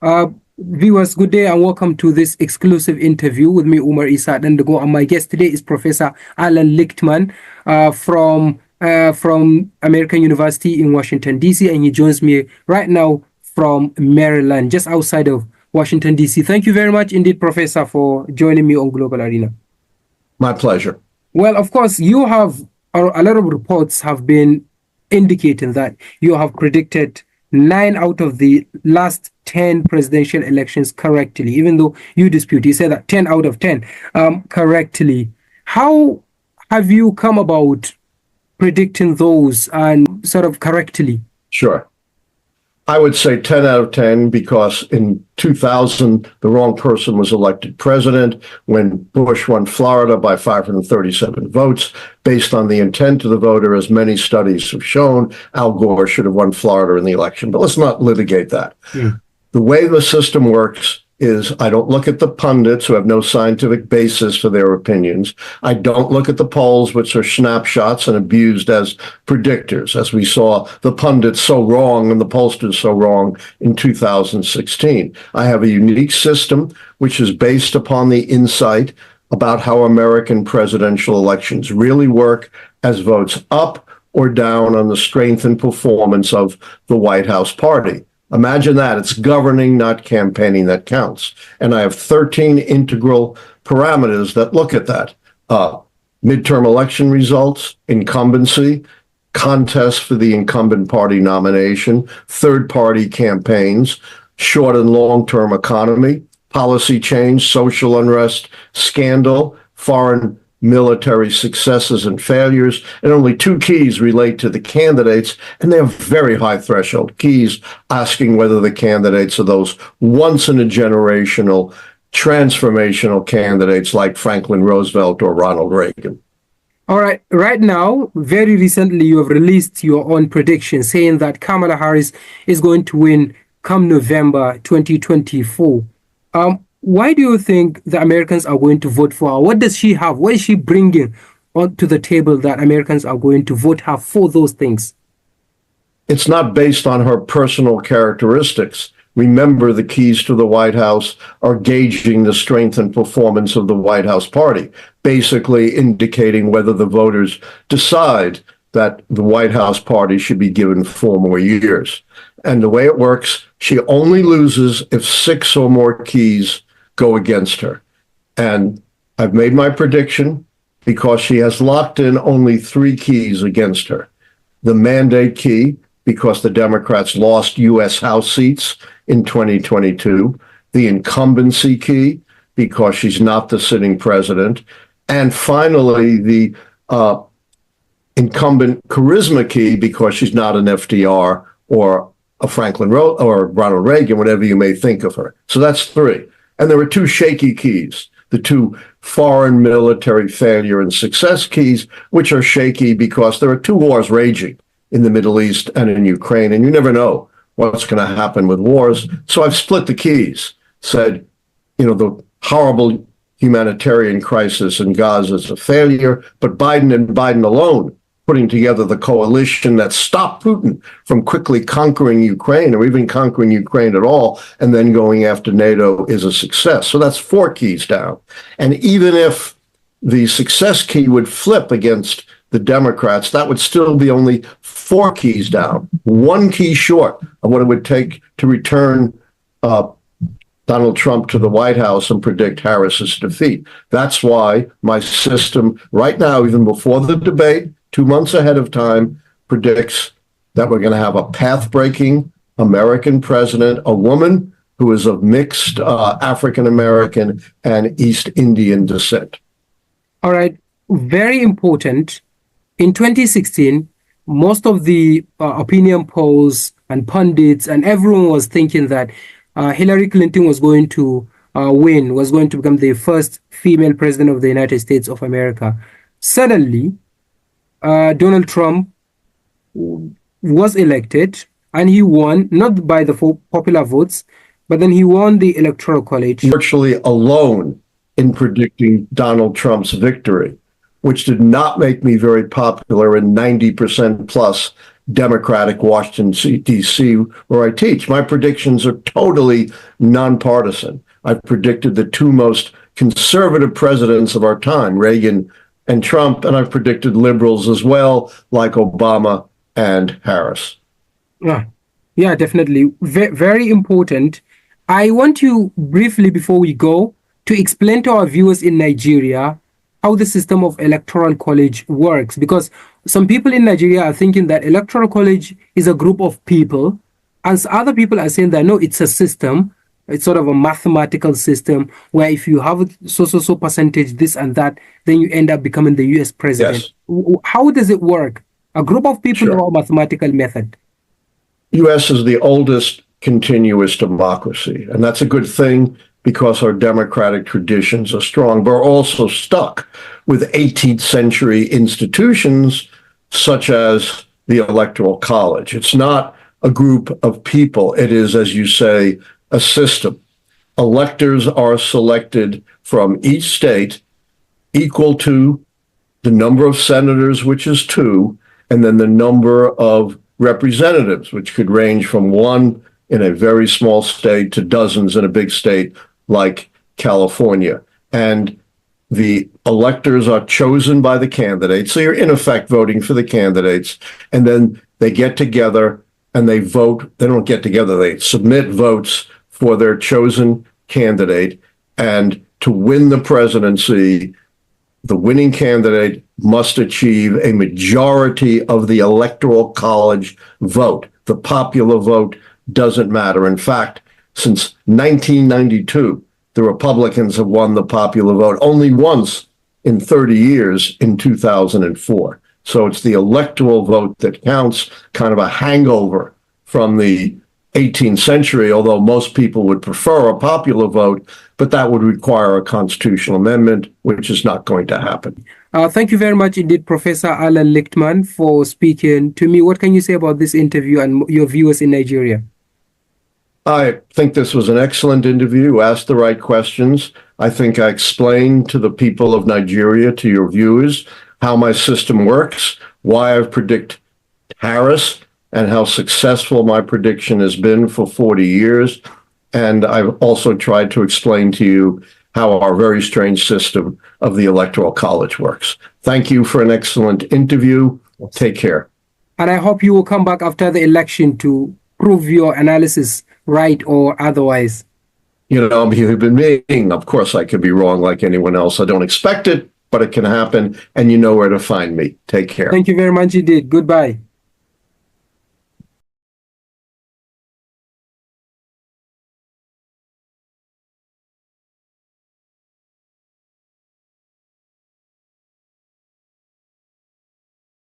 Viewers, good day and welcome to this exclusive interview with me, Umar Isa Dandago, and my guest today is Professor Allan Lichtman from American University in Washington, D.C., and he joins me right now from Maryland, just outside of Washington, D.C. Thank you very much indeed, Professor, for joining me on Global Arena. My pleasure. Well, of course, you have a lot of reports have been indicating that you have predicted 9 out of the last 10 presidential elections correctly, even though you dispute. You said that 10 out of 10 correctly. How have you come about predicting those and sort of correctly? Sure. I would say 10 out of 10 because in 2000, the wrong person was elected president when Bush won Florida by 537 votes. Based on the intent of the voter, as many studies have shown, Al Gore should have won Florida in the election. But let's not litigate that. The way the system works is I don't look at the pundits who have no scientific basis for their opinions. I don't look at the polls, which are snapshots and abused as predictors, as we saw the pundits so wrong and the pollsters so wrong in 2016. I have a unique system which is based upon the insight about how American presidential elections really work as votes up or down on the strength and performance of the White House party. Imagine that. It's governing, not campaigning, that counts. And I have 13 integral parameters that look at that. Midterm election results, incumbency, contests for the incumbent party nomination, third-party campaigns, short and long-term economy, policy change, social unrest, scandal, foreign military successes and failures, and only 2 keys relate to the candidates, and they have very high threshold keys asking whether the candidates are those once-in-a-generational, transformational candidates like Franklin Roosevelt or Ronald Reagan. All right. Right now, very recently, you have released your own prediction saying that Kamala Harris is going to win come November 2024. Why do you think the Americans are going to vote for her? What does she have? What is she bringing onto the table that Americans are going to vote her for those things? It's not based on her personal characteristics. Remember, the keys to the White House are gauging the strength and performance of the White House party, basically indicating whether the voters decide that the White House party should be given 4 more years. And the way it works, she only loses if 6 or more keys go against her. And I've made my prediction because she has locked in only 3 keys against her. The mandate key, because the Democrats lost U.S. House seats in 2022. The incumbency key, because she's not the sitting president. And finally, the incumbent charisma key, because she's not an FDR or a or Ronald Reagan, whatever you may think of her. So that's 3. And there are 2 shaky keys, the 2 foreign military failure and success keys, which are shaky because there are 2 wars raging in the Middle East and in Ukraine, and you never know what's going to happen with wars. So I've split the keys, said, the horrible humanitarian crisis in Gaza is a failure, but Biden and Biden alone putting together the coalition that stopped Putin from quickly conquering Ukraine or even conquering Ukraine at all, and then going after NATO is a success. So that's 4 keys down. And even if the success key would flip against the Democrats, that would still be only 4 keys down, 1 key short of what it would take to return Donald Trump to the White House and predict Harris's defeat. That's why my system right now, even before the debate, 2 months ahead of time, predicts that we're going to have a path-breaking American president, a woman who is of mixed African-American and East Indian descent. All right. Very important. In 2016, most of the opinion polls and pundits and everyone was thinking that Hillary Clinton was going to win, was going to become the first female president of the United States of America. Suddenly, Donald Trump was elected and he won, not by the popular votes, but then he won the Electoral College. Virtually alone in predicting Donald Trump's victory, which did not make me very popular in 90% plus Democratic Washington, D.C., where I teach. My predictions are totally nonpartisan. I've predicted the two most conservative presidents of our time, Reagan and Trump, and I've predicted liberals as well, like Obama and Harris. Yeah, definitely. Very important. I want you briefly, before we go, to explain to our viewers in Nigeria how the system of Electoral College works. Because some people in Nigeria are thinking that Electoral College is a group of people, and other people are saying that no, it's a system. It's sort of a mathematical system where if you have so percentage, this and that, then you end up becoming the US president. Yes. How does it work? A group of people or a mathematical method? US is the oldest continuous democracy, and that's a good thing because our democratic traditions are strong, but are also stuck with 18th century institutions such as the Electoral College. It's not a group of people. It is, as you say, a system. Electors are selected from each state equal to the number of senators, which is 2, and then the number of representatives, which could range from 1 in a very small state to dozens in a big state like California. And the electors are chosen by the candidates. So you're in effect voting for the candidates. And then they get together and they vote. They don't get together. They submit votes for their chosen candidate. And to win the presidency, the winning candidate must achieve a majority of the Electoral College vote. The popular vote doesn't matter. In fact, since 1992, the Republicans have won the popular vote only once in 30 years in 2004. So it's the electoral vote that counts, kind of a hangover from the 18th century, although most people would prefer a popular vote, but that would require a constitutional amendment, which is not going to happen. Thank you very much indeed, Professor Allan Lichtman, for speaking to me. What can you say about this interview and your viewers in Nigeria? I think this was an excellent interview. You asked the right questions. I think I explained to the people of Nigeria, to your viewers, how my system works, why I predict Harris, and how successful my prediction has been for 40 years. And I've also tried to explain to you how our very strange system of the Electoral College works. Thank you for an excellent interview. Take care. And I hope you will come back after the election to prove your analysis right or otherwise. You know, I'm a human being. Of course, I could be wrong like anyone else. I don't expect it, but it can happen. And you know where to find me. Take care. Thank you very much indeed. Goodbye.